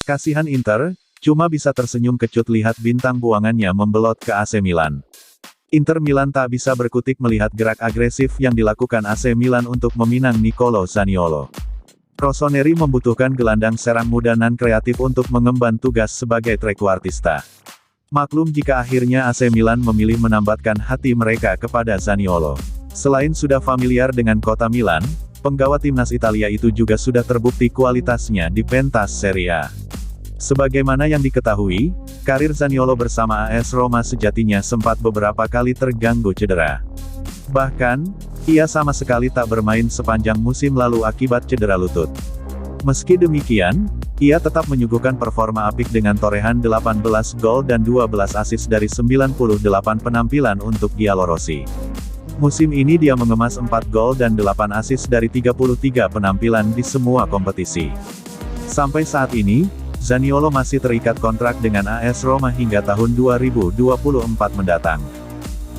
Kasihan Inter, cuma bisa tersenyum kecut lihat bintang buangannya membelot ke AC Milan. Inter Milan tak bisa berkutik melihat gerak agresif yang dilakukan AC Milan untuk meminang Nicolo Zaniolo. Rossoneri membutuhkan gelandang serang muda nan kreatif untuk mengemban tugas sebagai trequartista. Maklum jika akhirnya AC Milan memilih menambatkan hati mereka kepada Zaniolo. Selain sudah familiar dengan kota Milan, penggawa timnas Italia itu juga sudah terbukti kualitasnya di pentas Serie A. Sebagaimana yang diketahui, karir Zaniolo bersama AS Roma sejatinya sempat beberapa kali terganggu cedera. Bahkan, ia sama sekali tak bermain sepanjang musim lalu akibat cedera lutut. Meski demikian, ia tetap menyuguhkan performa apik dengan torehan 18 gol dan 12 assist dari 98 penampilan untuk Giallorossi. Musim ini dia mengemas 4 gol dan 8 assist dari 33 penampilan di semua kompetisi. Sampai saat ini, Zaniolo masih terikat kontrak dengan AS Roma hingga tahun 2024 mendatang.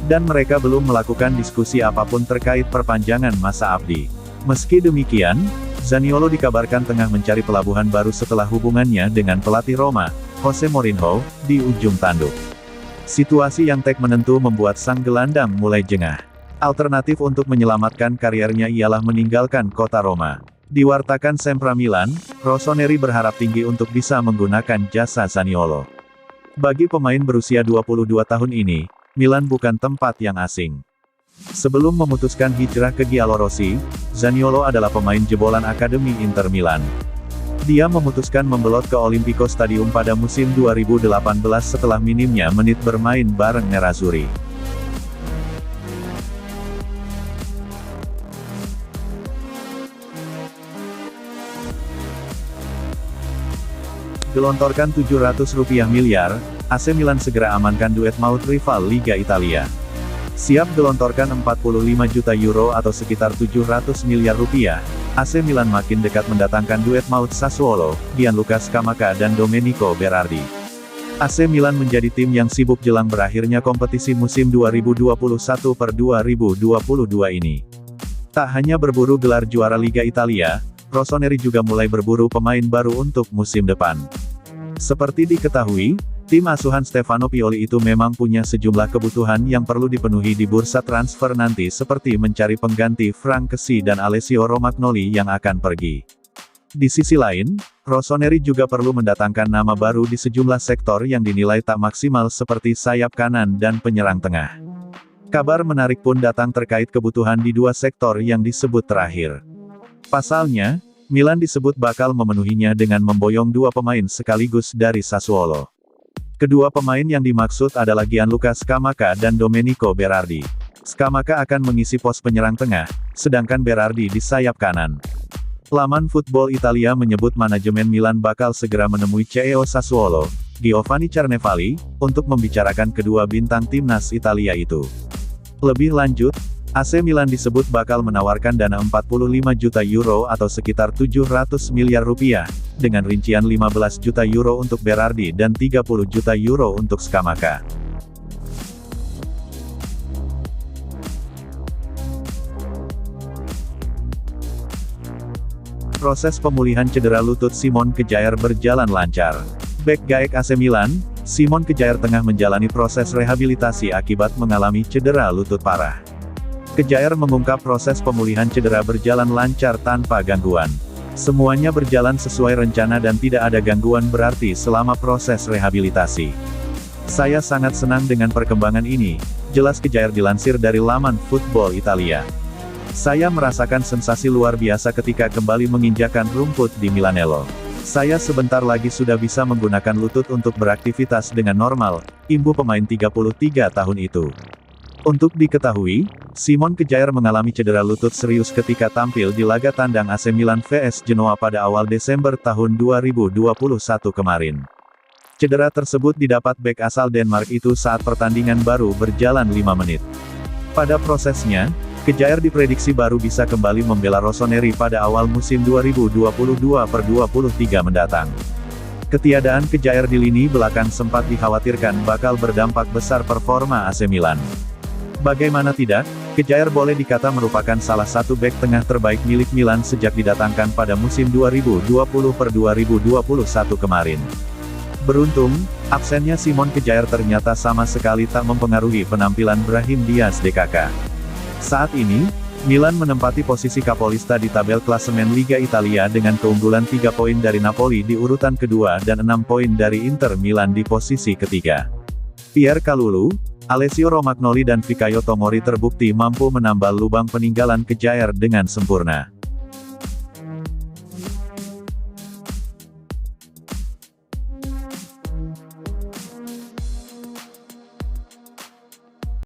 Dan mereka belum melakukan diskusi apapun terkait perpanjangan masa abdi. Meski demikian, Zaniolo dikabarkan tengah mencari pelabuhan baru setelah hubungannya dengan pelatih Roma, Jose Mourinho, di ujung tanduk. Situasi yang tak menentu membuat sang gelandang mulai jengah. Alternatif untuk menyelamatkan kariernya ialah meninggalkan kota Roma. Diwartakan Sempra Milan, Rossoneri berharap tinggi untuk bisa menggunakan jasa Zaniolo. Bagi pemain berusia 22 tahun ini, Milan bukan tempat yang asing. Sebelum memutuskan hijrah ke Giallorossi, Zaniolo adalah pemain jebolan Akademi Inter Milan. Dia memutuskan membelot ke Olimpico Stadium pada musim 2018 setelah minimnya menit bermain bareng Nerazzurri. Gelontorkan Rp700 miliar, AC Milan segera amankan duet maut rival Liga Italia. Siap gelontorkan 45 juta euro atau sekitar 700 miliar rupiah, AC Milan makin dekat mendatangkan duet maut Sassuolo, Gianluca Scamacca dan Domenico Berardi. AC Milan menjadi tim yang sibuk jelang berakhirnya kompetisi musim 2021-2022 ini. Tak hanya berburu gelar juara Liga Italia, Rossoneri juga mulai berburu pemain baru untuk musim depan. Seperti diketahui, tim asuhan Stefano Pioli itu memang punya sejumlah kebutuhan yang perlu dipenuhi di bursa transfer nanti seperti mencari pengganti Frank Kessie dan Alessio Romagnoli yang akan pergi. Di sisi lain, Rossoneri juga perlu mendatangkan nama baru di sejumlah sektor yang dinilai tak maksimal seperti sayap kanan dan penyerang tengah. Kabar menarik pun datang terkait kebutuhan di dua sektor yang disebut terakhir. Pasalnya, Milan disebut bakal memenuhinya dengan memboyong dua pemain sekaligus dari Sassuolo. Kedua pemain yang dimaksud adalah Gianluca Scamacca dan Domenico Berardi. Scamacca akan mengisi pos penyerang tengah, sedangkan Berardi di sayap kanan. Laman Football Italia menyebut manajemen Milan bakal segera menemui CEO Sassuolo, Giovanni Carnevali, untuk membicarakan kedua bintang timnas Italia itu. Lebih lanjut, AC Milan disebut bakal menawarkan dana 45 juta euro atau sekitar 700 miliar rupiah, dengan rincian 15 juta euro untuk Berardi dan 30 juta euro untuk Scamacca. Proses pemulihan cedera lutut Simon Kjaer berjalan lancar. Bek Gaek AC Milan, Simon Kjaer tengah menjalani proses rehabilitasi akibat mengalami cedera lutut parah. Kjaer mengungkap proses pemulihan cedera berjalan lancar tanpa gangguan. Semuanya berjalan sesuai rencana dan tidak ada gangguan berarti selama proses rehabilitasi. Saya sangat senang dengan perkembangan ini, jelas Kjaer dilansir dari laman Football Italia. Saya merasakan sensasi luar biasa ketika kembali menginjakan rumput di Milanello. Saya sebentar lagi sudah bisa menggunakan lutut untuk beraktivitas dengan normal, imbu pemain 33 tahun itu. Untuk diketahui, Simon Kjaer mengalami cedera lutut serius ketika tampil di laga tandang AC Milan vs Genoa pada awal Desember tahun 2021 kemarin. Cedera tersebut didapat bek asal Denmark itu saat pertandingan baru berjalan 5 menit. Pada prosesnya, Kjaer diprediksi baru bisa kembali membela Rossoneri pada awal musim 2022-23 mendatang. Ketiadaan Kjaer di lini belakang sempat dikhawatirkan bakal berdampak besar performa AC Milan. Bagaimana tidak, Kjaer boleh dikata merupakan salah satu bek tengah terbaik milik Milan sejak didatangkan pada musim 2020-2021 kemarin. Beruntung, absennya Simon Kjaer ternyata sama sekali tak mempengaruhi penampilan Brahim Diaz DKK. Saat ini, Milan menempati posisi kapolista di tabel klasemen Liga Italia dengan keunggulan 3 poin dari Napoli di urutan kedua dan 6 poin dari Inter Milan di posisi ketiga. Pierre Kalulu, Alessio Romagnoli dan Fikayo Tomori terbukti mampu menambal lubang peninggalan Kjaer dengan sempurna.